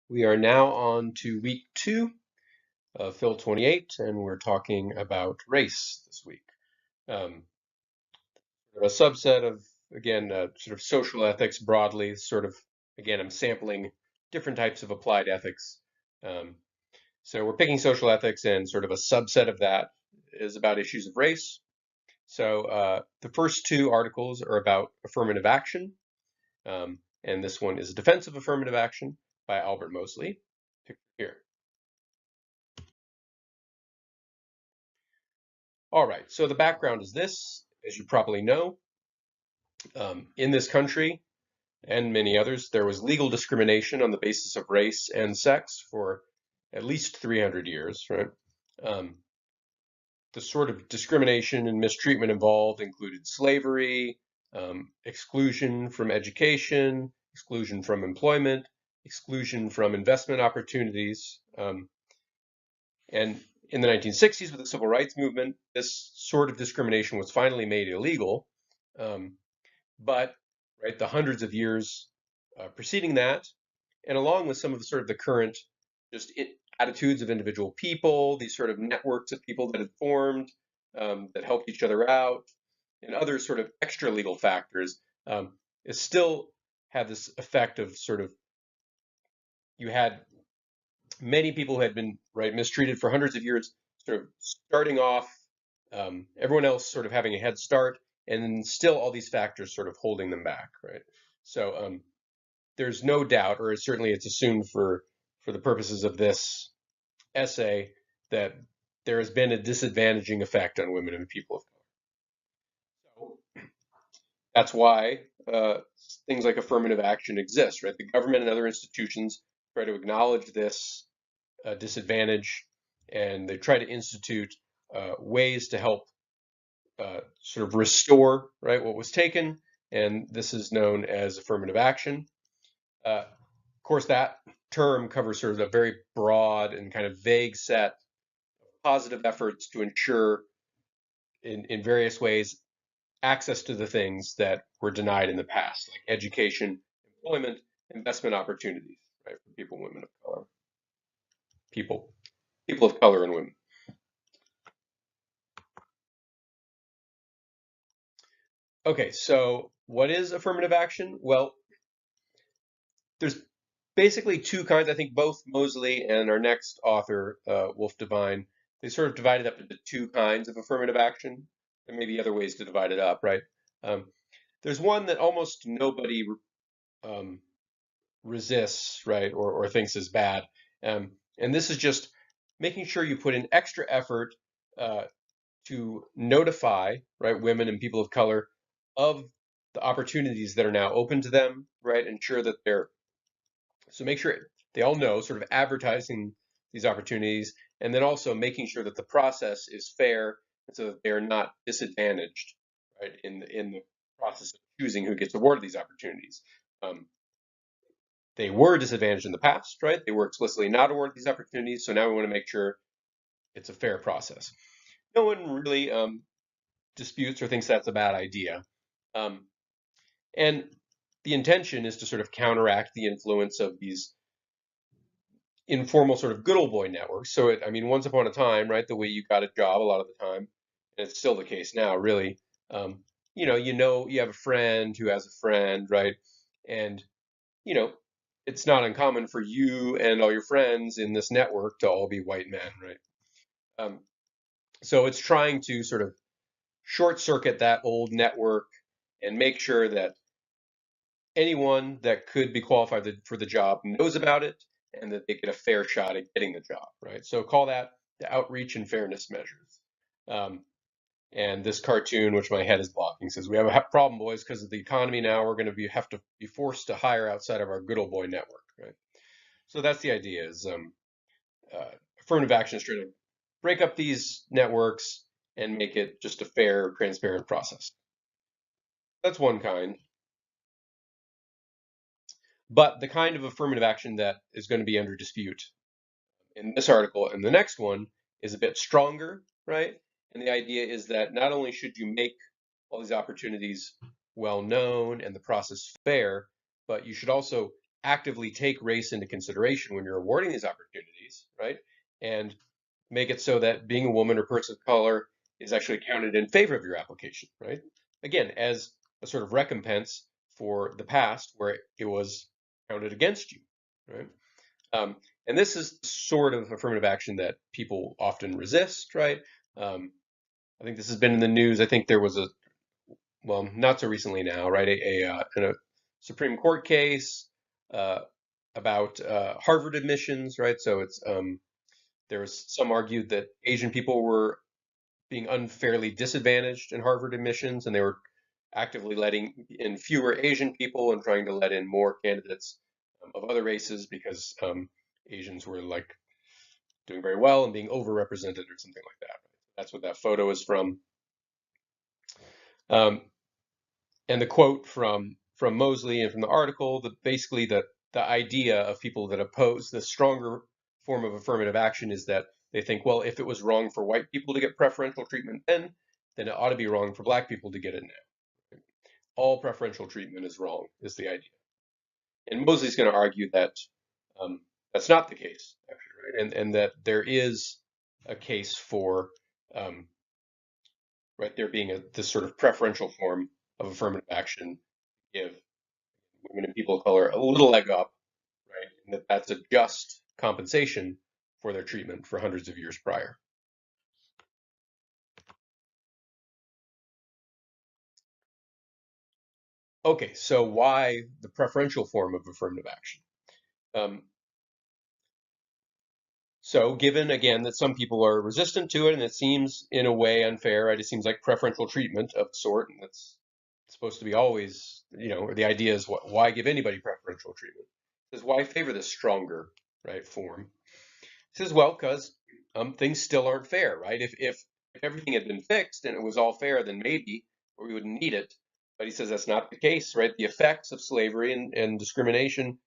We are now on to week 2 of Phil 28, and we're talking about race this week. Um, a subset of, again, sort of social ethics broadly, again, I'm sampling different types of applied ethics. Um, so we're picking social ethics, and sort of a subset of that is about issues of race. So the first 2 articles are about affirmative action, and this one is Defense of Affirmative Action by Albert Mosley. Picture here. All right, so the background is this, as you probably know, in this country and many others, there was legal discrimination on the basis of race and sex for at least 300 years, right? Um, the sort of discrimination and mistreatment involved included slavery, exclusion from education, exclusion from employment, exclusion from investment opportunities, and in the 1960s, with the civil rights movement, this sort of discrimination was finally made illegal. Um, but right, the hundreds of years preceding that, and along with some of the sort of the current just attitudes of individual people, these sort of networks of people that had formed that helped each other out, and other sort of extra legal factors, it still had this effect of sort of you had many people who had been right mistreated for hundreds of years, sort of starting off, everyone else sort of having a head start, and then still all these factors sort of holding them back, right? So there's no doubt, or certainly it's assumed for the purposes of this essay, that there has been a disadvantaging effect on women and people of color. So that's why things like affirmative action exist, right? The government and other institutions try to acknowledge this disadvantage, and they try to institute ways to help sort of restore right what was taken, and this is known as affirmative action. Of course, that term covers sort of a very broad and kind of vague set of positive efforts to ensure, in various ways, access to the things that were denied in the past, like education, employment, investment opportunities, right, for people, women of color, people, people of color and women. Okay, so what is affirmative action? Well, there's basically 2 kinds. I think both Mosley and our next author, Wolf Devine, they sort of divide it up into 2 kinds of affirmative action. There may be other ways to divide it up, right? Um, there's one that almost nobody um, resists, right, or thinks is bad. And this is just making sure you put in extra effort uh, to notify, right, women and people of color of the opportunities that are now open to them, right? Ensure that they're so make sure they all know, sort of advertising these opportunities, and then also making sure that the process is fair, and so that they're not disadvantaged, right, in the process of choosing who gets awarded these opportunities. Um, they were disadvantaged in the past, right? They were explicitly not awarded these opportunities, so now we want to make sure it's a fair process. No one really disputes or thinks that's a bad idea. Um, and the intention is to sort of counteract the influence of these informal sort of good old boy networks. So I mean, once upon a time, right, the way you got a job a lot of the time, and it's still the case now, really. Um, you have a friend who has a friend, right? And you know, it's not uncommon for you and all your friends in this network to all be white men, right? Um, so it's trying to sort of short circuit that old network and make sure that anyone that could be qualified for the job knows about it and that they get a fair shot at getting the job, right? So call that the outreach and fairness measures. Um, and this cartoon, which my head is blocking, says we have a problem, boys, because of the economy now. We're going to have to be forced to hire outside of our good old boy network, right? So that's the idea: is uh, affirmative action is trying to break up these networks and make it just a fair, transparent process. That's one kind. But the kind of affirmative action that is going to be under dispute in this article and the next one is a bit stronger, right? And the idea is that not only should you make all these opportunities well known and the process fair, but you should also actively take race into consideration when you're awarding these opportunities, right? And make it so that being a woman or person of color is actually counted in favor of your application, right? Again, as a sort of recompense for the past where it was counted against you, right? Um, and this is sort of affirmative action that people often resist, right? Um, I think this has been in the news. I think there was a, well, not so recently now, right? In a Supreme Court case uh, about Harvard admissions, right? So it's there was some argued that Asian people were being unfairly disadvantaged in Harvard admissions, and they were actively letting in fewer Asian people and trying to let in more candidates of other races because Asians were like doing very well and being overrepresented or something like that. That's what that photo is from. Um, and the quote from Mosley and from the article, that basically the idea of people that oppose the stronger form of affirmative action is that they think, well, if it was wrong for white people to get preferential treatment then it ought to be wrong for black people to get it now. All preferential treatment is wrong, is the idea. And Mosley's going to argue that that's not the case, actually, right? And that there is a case for um, right there being this sort of preferential form of affirmative action, give women and people of color a little leg up, right? And that's a just compensation for their treatment for hundreds of years prior. Okay, so why the preferential form of affirmative action? Um, so given again that some people are resistant to it and it seems in a way unfair, right? It seems like preferential treatment of sort, and that's supposed to be always, or the idea is why give anybody preferential treatment? It says why favor the stronger, right, form? Says, well, because things still aren't fair, right? If everything had been fixed and it was all fair, then maybe we wouldn't need it. But he says that's not the case, right? The effects of slavery and discrimination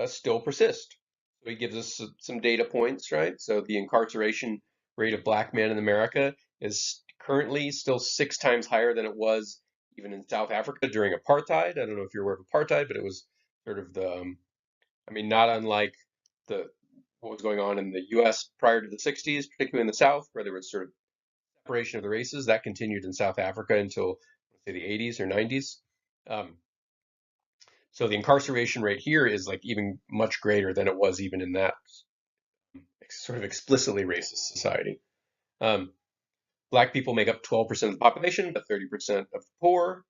still persist. So he gives us some data points, right? So the incarceration rate of black men in America is currently still 6 times higher than it was even in South Africa during apartheid. I don't know if you're aware of apartheid, but it was sort of I mean, not unlike the what was going on in the U.S. prior to the 60s, particularly in the South, where there was sort of separation of the races. That continued in South Africa until, let's say, the 80s or 90s. Um, so the incarceration rate here is like even much greater than it was even in that sort of explicitly racist society. Um, Black people make up 12% of the population, but 30% of the poor.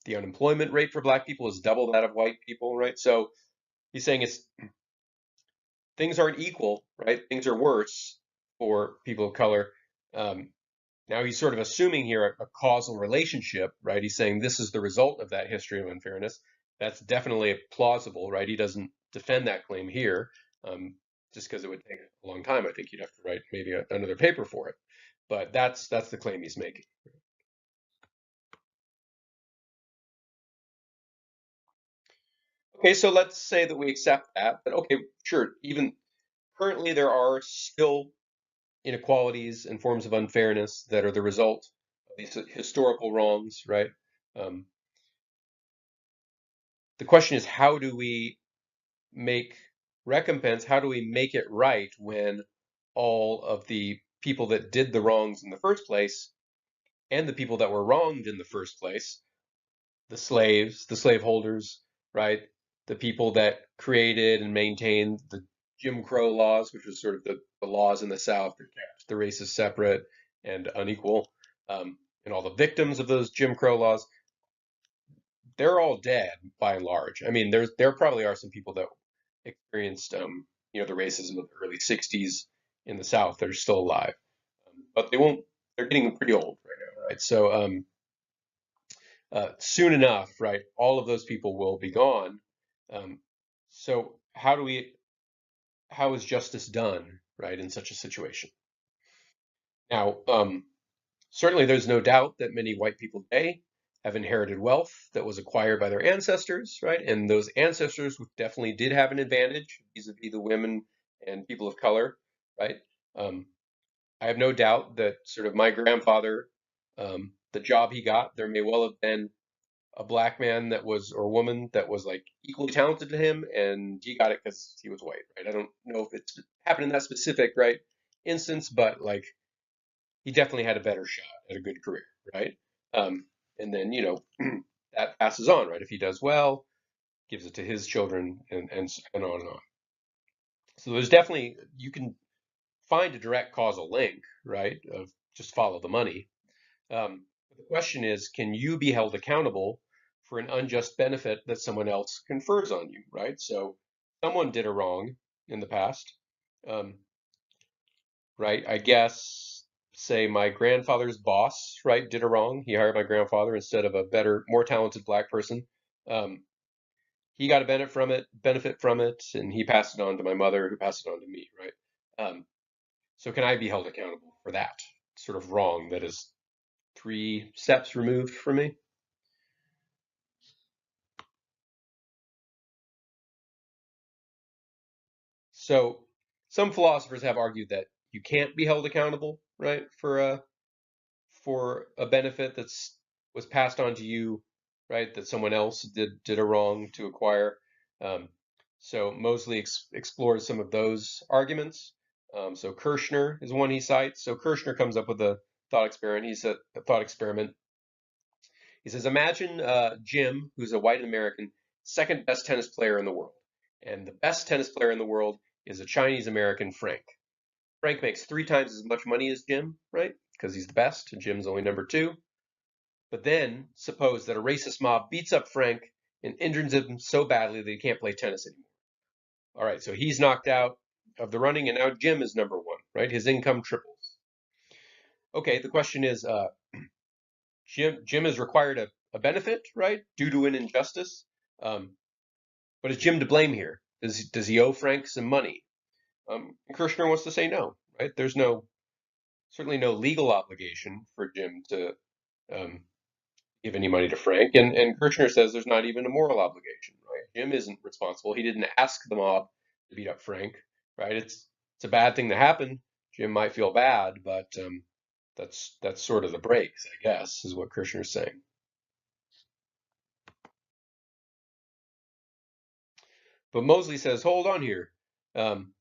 The unemployment rate for Black people is double that of white people, right? So he's saying things aren't equal, right? Things are worse for people of color. Um, Now he's sort of assuming here a causal relationship, right? He's saying this is the result of that history of unfairness. That's definitely plausible, right? He doesn't defend that claim here, just because it would take a long time. I think you'd have to write maybe another paper for it, but that's the claim he's making. Okay, so let's say that we accept that. But okay, sure. Even currently, there are still inequalities and forms of unfairness that are the result of these historical wrongs, right? Um, the question is, how do we make recompense? How do we make it right when all of the people that did the wrongs in the first place and the people that were wronged in the first place, the slaves, the slaveholders, right? The people that created and maintained the Jim Crow laws, which was sort of the laws in the South that kept the races separate and unequal, and all the victims of those Jim Crow laws, they're all dead by and large. I mean, there probably are some people that experienced, the racism of the early '60s in the South that are still alive, but they won't. They're getting pretty old right now, right? So soon enough, right, all of those people will be gone. Um, so how is justice done, right, in such a situation? Now, certainly there's no doubt that many white people today have inherited wealth that was acquired by their ancestors, right? And those ancestors definitely did have an advantage vis-a-vis the women and people of color, right? Um, I have no doubt that sort of my grandfather, the job he got, there may well have been a black man that was, or woman that was like equally talented to him, and he got it because he was white, right? I don't know if it's happened in that specific, right, instance, but like he definitely had a better shot at a good career, right? Um, and then, that passes on, right? If he does well, gives it to his children, and on and on. So there's definitely, you can find a direct causal link, right? Of just follow the money. The question is, can you be held accountable for an unjust benefit that someone else confers on you, right? So someone did a wrong in the past, um, right? I guess, say my grandfather's boss, right, did a wrong. He hired my grandfather instead of a better, more talented black person. Um, he got a benefit from it, and he passed it on to my mother, who passed it on to me, right? So can I be held accountable for that sort of wrong that is 3 steps removed from me? So some philosophers have argued that you can't be held accountable, right, for a benefit that's was passed on to you, right, that someone else did a wrong to acquire. Um, so Mosley explores some of those arguments. So Kirshner is one he cites. So Kirshner comes up with a thought experiment. He said a thought experiment. He says, imagine Jim, who's a white American, second best tennis player in the world, and the best tennis player in the world is a Chinese American, Frank. Frank makes 3 times as much money as Jim, right? Because he's the best, and Jim's only number 2. But then suppose that a racist mob beats up Frank and injures him so badly that he can't play tennis anymore. All right, so he's knocked out of the running, and now Jim is number 1, right? His income triples. Okay, the question is, Jim is required a benefit, right, due to an injustice. Um, but is Jim to blame here? Does he owe Frank some money? Kirshner wants to say no, right? There's certainly no legal obligation for Jim to um, give any money to Frank, and Kirshner says there's not even a moral obligation, right? Jim isn't responsible. He didn't ask the mob to beat up Frank, right? It's a bad thing to happen. Jim might feel bad, but that's sort of the breaks, I guess, is what Kirshner's saying. But Mosley says, hold on here. Um,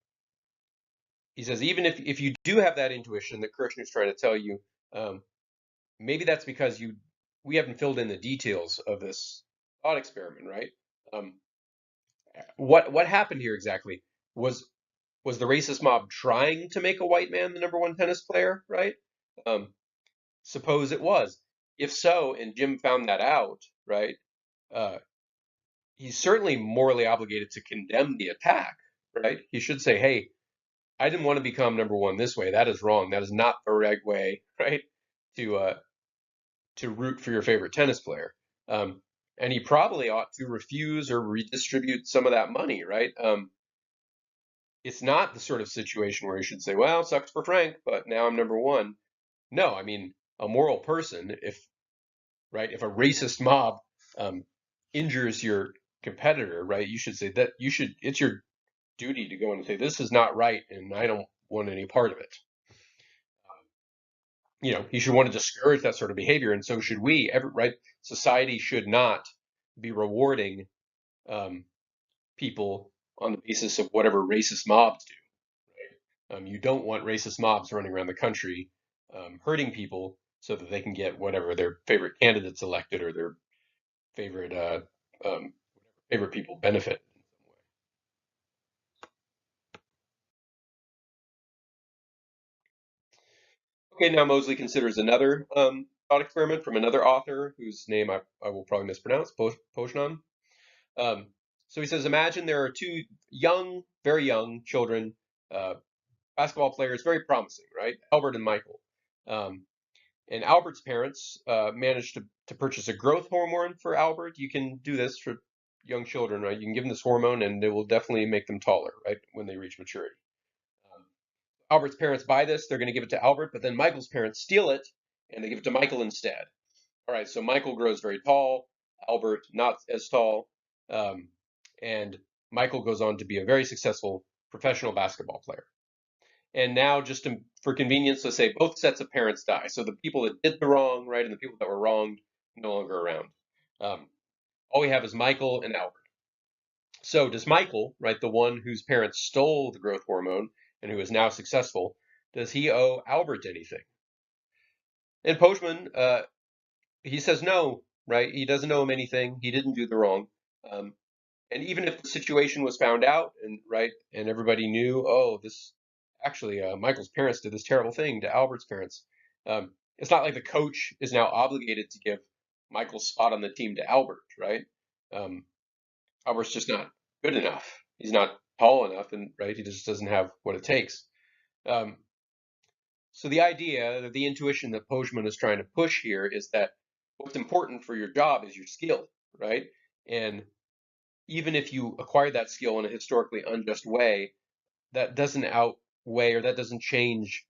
he says, even if you do have that intuition that Kirshner's trying to tell you, um, maybe that's because we haven't filled in the details of this thought experiment, right? Um, what happened here exactly? Was was the racist mob trying to make a white man the number 1 tennis player, right? Um, suppose it was. If so, and Jim found that out, right? Uh, he's certainly morally obligated to condemn the attack, right? He should say, "Hey, I didn't want to become number 1 this way. That is wrong. That is not the right way, right? To root for your favorite tennis player." And he probably ought to refuse or redistribute some of that money, right? It's not the sort of situation where you should say, well, it sucks for Frank, but now I'm number 1. No, I mean, a moral person, if a racist mob um, injures your competitor, right, you should say that it's your duty to go in and say, this is not right, and I don't want any part of it. You should want to discourage that sort of behavior, and so should we. Right? Society should not be rewarding um, people on the basis of whatever racist mobs do. You don't want racist mobs running around the country hurting people so that they can get whatever their favorite candidates elected or their favorite um, favorite people benefit. Okay, now Mosley considers another thought experiment from another author whose name I will probably mispronounce, Pojnan. Um, so he says, imagine there are 2 very young children, uh, basketball players, very promising, right? Albert and Michael. Um, And Albert's parents managed to purchase a growth hormone for Albert. You can do this for young children, right? You can give them this hormone and it will definitely make them taller, right, when they reach maturity. Um, Albert's parents buy this, they're going to give it to Albert, but then Michael's parents steal it and they give it to Michael instead. All right, so Michael grows very tall, Albert not as tall, um, and Michael goes on to be a very successful professional basketball player. And now, for convenience, let's say both sets of parents die. So the people that did the wrong, right, and the people that were wronged no longer around. Um, all we have is Michael and Albert. So does Michael, right, the one whose parents stole the growth hormone and who is now successful, does he owe Albert anything? And Postman, he says no, right? He doesn't owe him anything. He didn't do the wrong. Um, and even if the situation was found out and right, and everybody knew, oh, this actually Michael's parents did this terrible thing to Albert's parents. It's not like the coach is now obligated to give Michael's spot on the team to Albert, right? Um, Albert's just not good enough. He's not tall enough, and right, he just doesn't have what it takes. Um, so the idea, the intuition that Pojman is trying to push here is that what's important for your job is your skill, right? And even if you acquire that skill in a historically unjust way, that doesn't outweigh or that doesn't change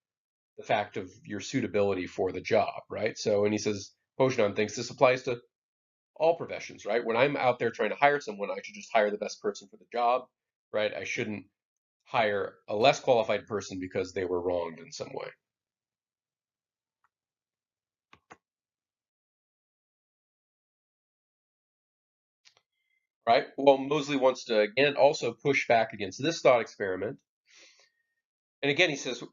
the fact of your suitability for the job, right? So, and he says, Pojman thinks this applies to all professions, right? When I'm out there trying to hire someone, I should just hire the best person for the job, right? I shouldn't hire a less qualified person because they were wronged in some way. Right? Well, Mosley wants to again also push back against this thought experiment. And again, he says,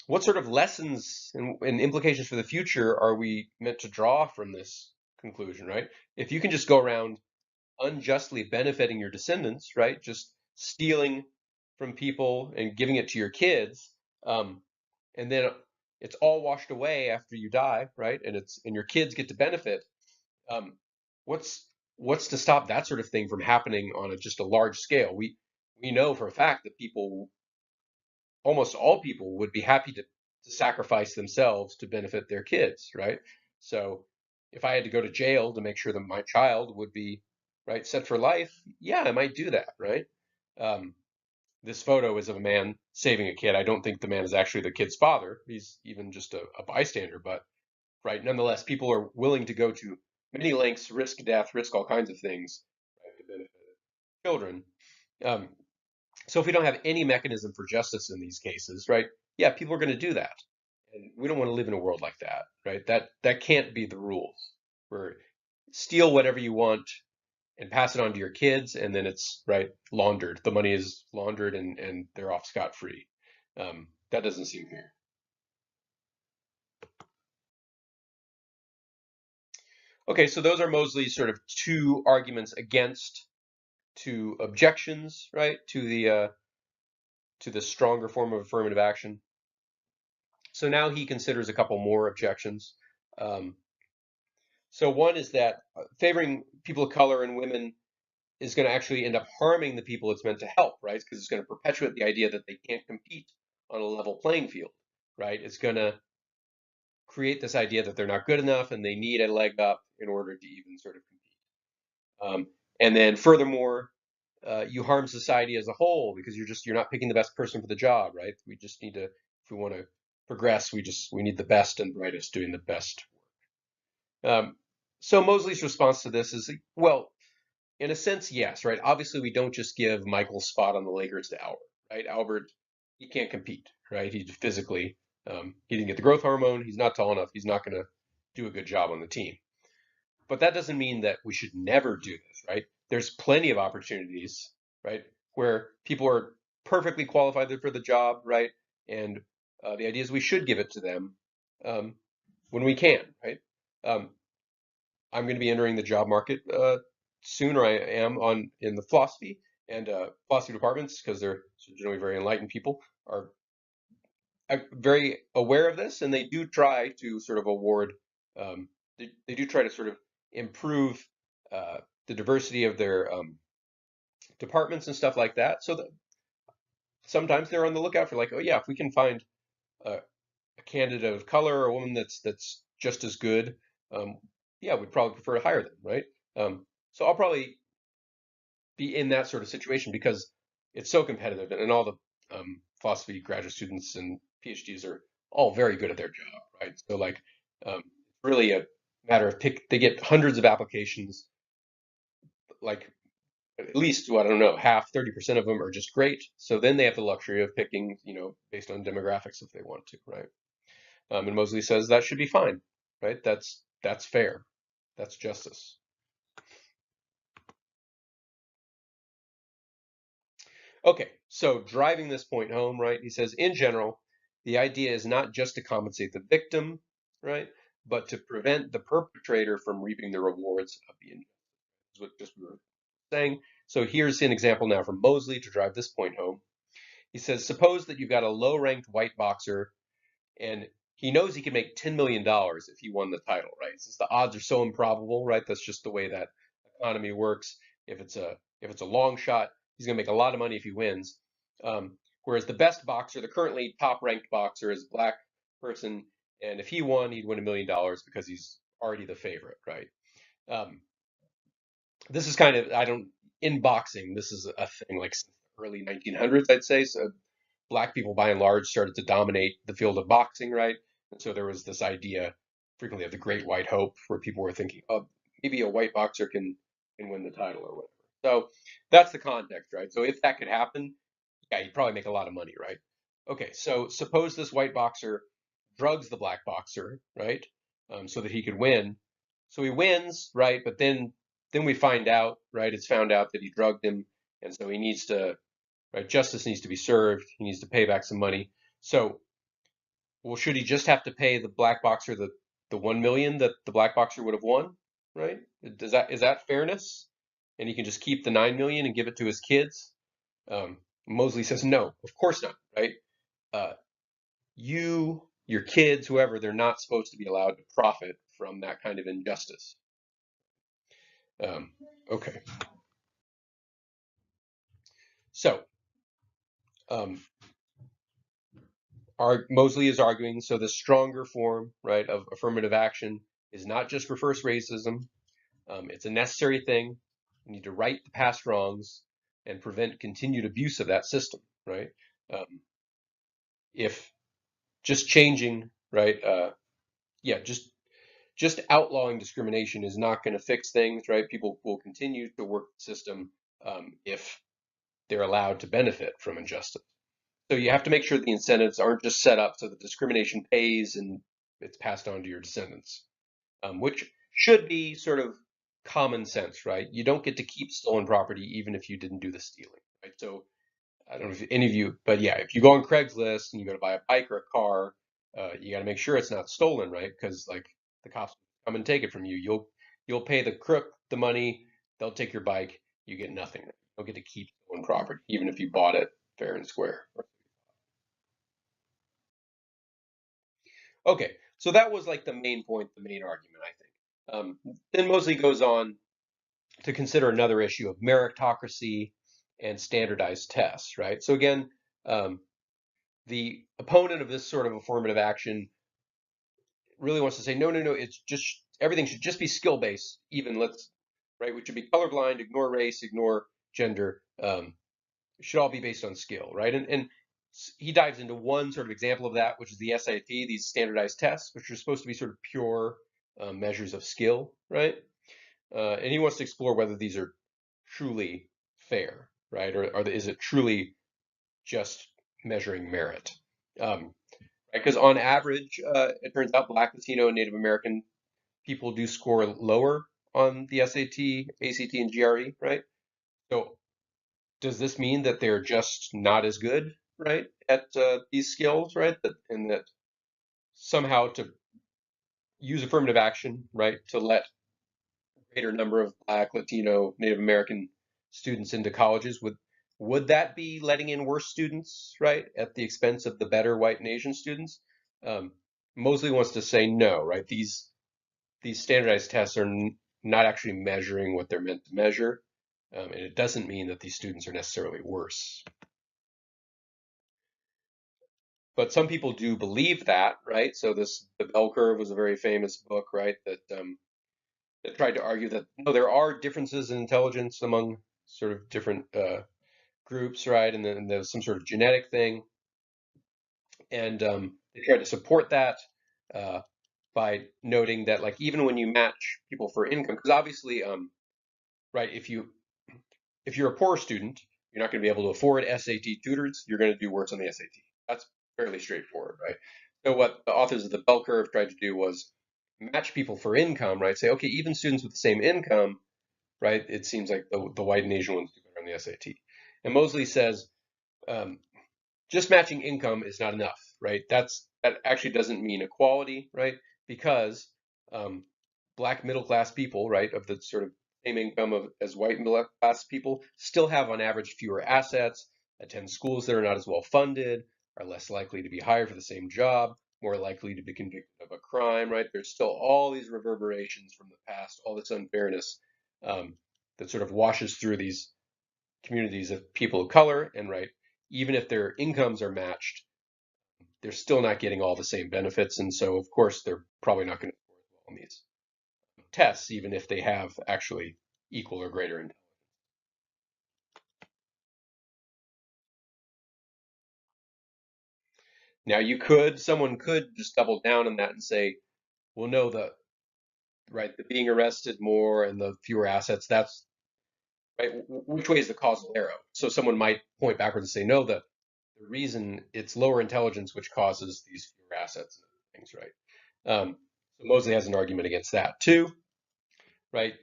what sort of lessons and implications for the future are we meant to draw from this conclusion, right? If you can just go around unjustly benefiting your descendants, right? Just stealing from people and giving it to your kids, and then it's all washed away after you die, right? And your kids get to benefit. Um, what's what's to stop that sort of thing from happening on just a large scale? We know for a fact that people, almost all people, would be happy to sacrifice themselves to benefit their kids, right? So if I had to go to jail to make sure that my child would be right set for life, yeah, I might do that, right? Um, this photo is of a man saving a kid. I don't think the man is actually the kid's father. He's even just a bystander, but right, nonetheless, people are willing to go to many lengths, risk death, risk all kinds of things, right, to benefit children. Um, so if we don't have any mechanism for justice in these cases, right, yeah, people are going to do that, and we don't want to live in a world like that, right? That can't be the rules. Where steal whatever you want and pass it on to your kids, and then it's right laundered. The money is laundered, and they're off scot free. That doesn't seem fair. Okay, so those are Mosley's sort of two arguments against, two objections, right, to the stronger form of affirmative action. So now he considers a couple more objections. Um, so one is that favoring people of color and women is going to actually end up harming the people it's meant to help, right? Because it's going to perpetuate the idea that they can't compete on a level playing field, right? It's going to create this idea that they're not good enough and they need a leg up in order to even sort of compete. And then furthermore, you harm society as a whole because you're not picking the best person for the job, right? We just need to, if we want to progress, we need the best and brightest doing the best. Um, so Mosley's response to this is, well, in a sense, yes, right? Obviously, we don't just give Michael's spot on the Lakers to Albert, right? Albert, he can't compete, right? He physically, he didn't get the growth hormone. He's not tall enough. He's not going to do a good job on the team. But that doesn't mean that we should never do this, right? There's plenty of opportunities, right, where people are perfectly qualified for the job, right? And the idea is we should give it to them um, when we can, right? Um, I'm going to be entering the job market soon, or I am on in the philosophy and philosophy departments because they're generally very enlightened people are very aware of this, and they do try to sort of award. Um, they do try to sort of improve uh, the diversity of their departments and stuff like that. So that sometimes they're on the lookout for like, oh yeah, if we can find a candidate of color or a woman that's just as good, um, yeah, we'd probably prefer to hire them, right? So I'll probably be in that sort of situation because it's so competitive, and all the philosophy graduate students and PhDs are all very good at their job, right? So like, really a matter of pick. They get hundreds of applications, like at least what I don't know, half, 30% of them are just great. So then they have the luxury of picking, based on demographics if they want to, right? And Mosley says that should be fine, right? That's fair. That's justice. Okay, so driving this point home, right? He says, in general, the idea is not just to compensate the victim, right, but to prevent the perpetrator from reaping the rewards of the injustice. What just we were saying. So here's an example now from Mosley to drive this point home. He says, suppose that you've got a low-ranked white boxer and he knows he can make $10 million if he won the title, right? Since the odds are so improbable, right? That's just the way that economy works. If it's a long shot, he's going to make a lot of money if he wins. Whereas the best boxer, the currently top-ranked boxer, is a black person, and if he won, he'd win $1 million because he's already the favorite, right? Um, this is kind of I don't in boxing. This is a thing like since the early 1900s, I'd say. So black people by and large started to dominate the field of boxing, right? And so there was this idea frequently of the Great White Hope, where people were thinking, oh, maybe a white boxer can win the title or whatever. So that's the context, right? So if that could happen, yeah, he'd probably make a lot of money, right? Okay, so suppose this white boxer drugs the black boxer, right? So that he could win. So he wins, right? But then we find out, right? It's found out that he drugged him, and so he needs to, right? Justice needs to be served. He needs to pay back some money. So, well, should he just have to pay the black boxer the 1 million that the black boxer would have won, right? Is that fairness? And he can just keep the 9 million and give it to his kids? Mosley says no, of course not, right? Uh, your kids, whoever, they're not supposed to be allowed to profit from that kind of injustice. Um, okay, so um, Mosley is arguing so the stronger form, right, of affirmative action is not just reverse racism. It's a necessary thing. We need to right the past wrongs and prevent continued abuse of that system, right? Um, if just changing, right? Yeah, just outlawing discrimination is not going to fix things, right? People will continue to work the system if they're allowed to benefit from injustice. So you have to make sure the incentives aren't just set up so that discrimination pays and it's passed on to your descendants, which should be sort of common sense, right? You don't get to keep stolen property even if you didn't do the stealing, right? So I don't know if any of you, but yeah, if you go on Craigslist and you go to buy a bike or a car, you got to make sure it's not stolen, right? Because like the cops come and take it from you. You'll pay the crook the money. They'll take your bike. You get nothing. You don't get to keep stolen property, even if you bought it fair and square. Okay, so that was like the main point, the main argument, I think. Then Mosley goes on to consider another issue of meritocracy and standardized tests, right? So again, um, the opponent of this sort of affirmative action really wants to say, no, no, no, it's just everything should just be skill based. Even let's right, we should be colorblind, ignore race, ignore gender. It should all be based on skill, right? And he dives into one sort of example of that, which is the SAT, these standardized tests, which are supposed to be sort of pure measures of skill, right? And he wants to explore whether these are truly fair, right? Or is it truly just measuring merit? Um, because on average, it turns out Black, Latino, and Native American people do score lower on the SAT, ACT, and GRE, right? So does this mean that they're just not as good, right, at these skills, right? And that somehow to use affirmative action, right, to let a greater number of Black, Latino, Native American students into colleges would that be letting in worse students, right, at the expense of the better white and Asian students? Um, Mosley wants to say no, right? These standardized tests are not actually measuring what they're meant to measure, and it doesn't mean that these students are necessarily worse. But some people do believe that, right? So the bell curve was a very famous book, right? That tried to argue that no, there are differences in intelligence among sort of different groups, right? And then there's some sort of genetic thing, and they tried to support that uh, by noting that like even when you match people for income, because obviously, right, if you're a poor student, you're not going to be able to afford SAT tutors. You're going to do worse on the SAT. That's fairly straightforward, right? So what the authors of the bell curve tried to do was match people for income, right? Say, okay, even students with the same income, right? It seems like the white and Asian ones do better on the SAT. And Mosley says um, just matching income is not enough, right? That actually doesn't mean equality, right? Because um, black middle class people, right, of the sort of same income as white middle class people, still have on average fewer assets, attend schools that are not as well funded, are less likely to be hired for the same job, more likely to be convicted of a crime, right? There's still all these reverberations from the past, all this unfairness um, that sort of washes through these communities of people of color, and right, even if their incomes are matched, they're still not getting all the same benefits, and so of course they're probably not going to score as well on these tests, even if they have actually equal or greater intelligence. Now someone could just double down on that and say, well, no, the right, the being arrested more and the fewer assets, that's right. Which way is the causal arrow? So someone might point backwards and say, no, the reason it's lower intelligence which causes these fewer assets and things, right? So Mosley has an argument against that too, right?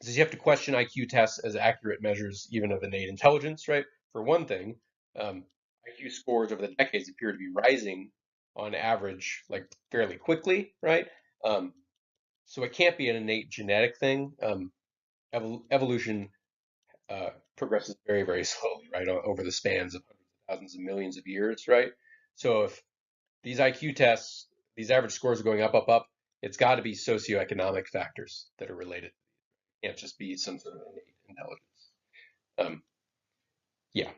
Says you have to question IQ tests as accurate measures even of innate intelligence, right? For one thing, IQ scores over the decades appear to be rising on average, like fairly quickly, right? Um, so it can't be an innate genetic thing. Evolution progresses very, very slowly, right, over the spans of hundreds of thousands of millions of years, right? So if these IQ tests, these average scores are going up, up, up, it's got to be socioeconomic factors that are related. It can't just be some sort of innate intelligence. Um, yeah.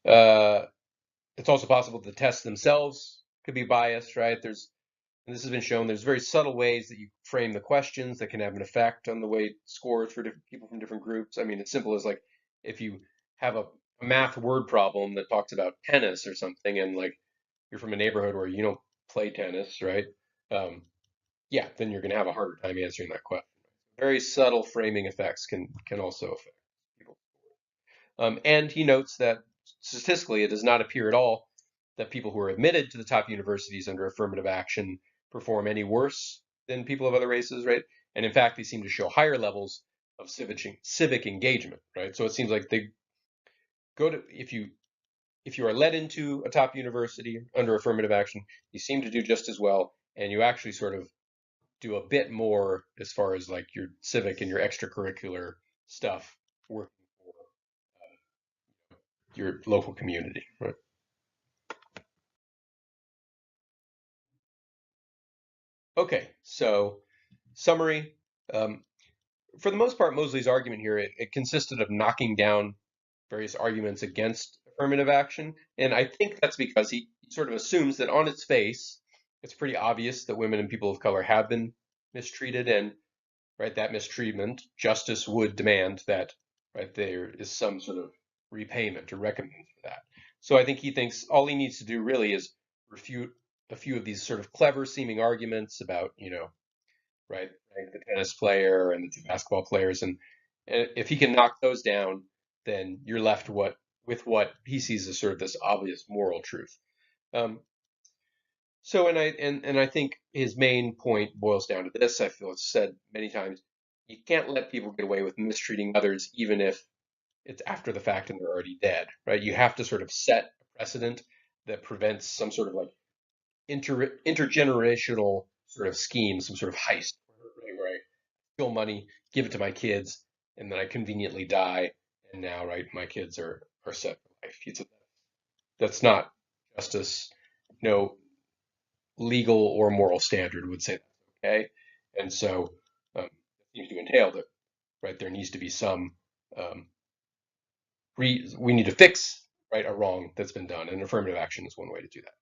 Uh, it's also possible the tests themselves could be biased, right? And this has been shown, there's very subtle ways that you frame the questions that can have an effect on the way scores for different people from different groups. I mean, it's simple as like if you have a math word problem that talks about tennis or something, and like you're from a neighborhood where you don't play tennis, right? Um, yeah, then you're going to have a harder time answering that question. Very subtle framing effects can also affect people. And he notes that statistically, it does not appear at all that people who are admitted to the top universities under affirmative action perform any worse than people of other races, right? And in fact, they seem to show higher levels of civic engagement, right? So it seems like they go to if you are led into a top university under affirmative action, you seem to do just as well, and you actually sort of do a bit more as far as like your civic and your extracurricular stuff working for your local community, right? Okay, so summary. Um, for the most part, Mosley's argument here, it consisted of knocking down various arguments against affirmative action. And I think that's because he sort of assumes that on its face, it's pretty obvious that women and people of color have been mistreated. And right, that mistreatment, justice would demand that right there is some sort of repayment or recompense for that. So I think he thinks all he needs to do really is refute a few of these sort of clever seeming arguments about, right, like the tennis player and the two basketball players, and if he can knock those down, then you're left with what he sees as sort of this obvious moral truth. Um, so, and I think his main point boils down to this. I feel it's said many times: you can't let people get away with mistreating others, even if it's after the fact and they're already dead, right? You have to sort of set a precedent that prevents some sort of like intergenerational sort of scheme, some sort of heist, right, where I steal money, give it to my kids, and then I conveniently die, and now, right, my kids are set for life. That's not justice. No legal or moral standard would say that's okay. And so it seems to entail that, right, there needs to be some, um, we need to fix, right, a wrong that's been done, and affirmative action is one way to do that.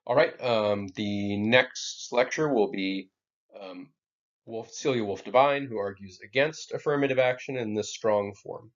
All right, the next lecture will be Celia Wolf Devine, who argues against affirmative action in this strong form.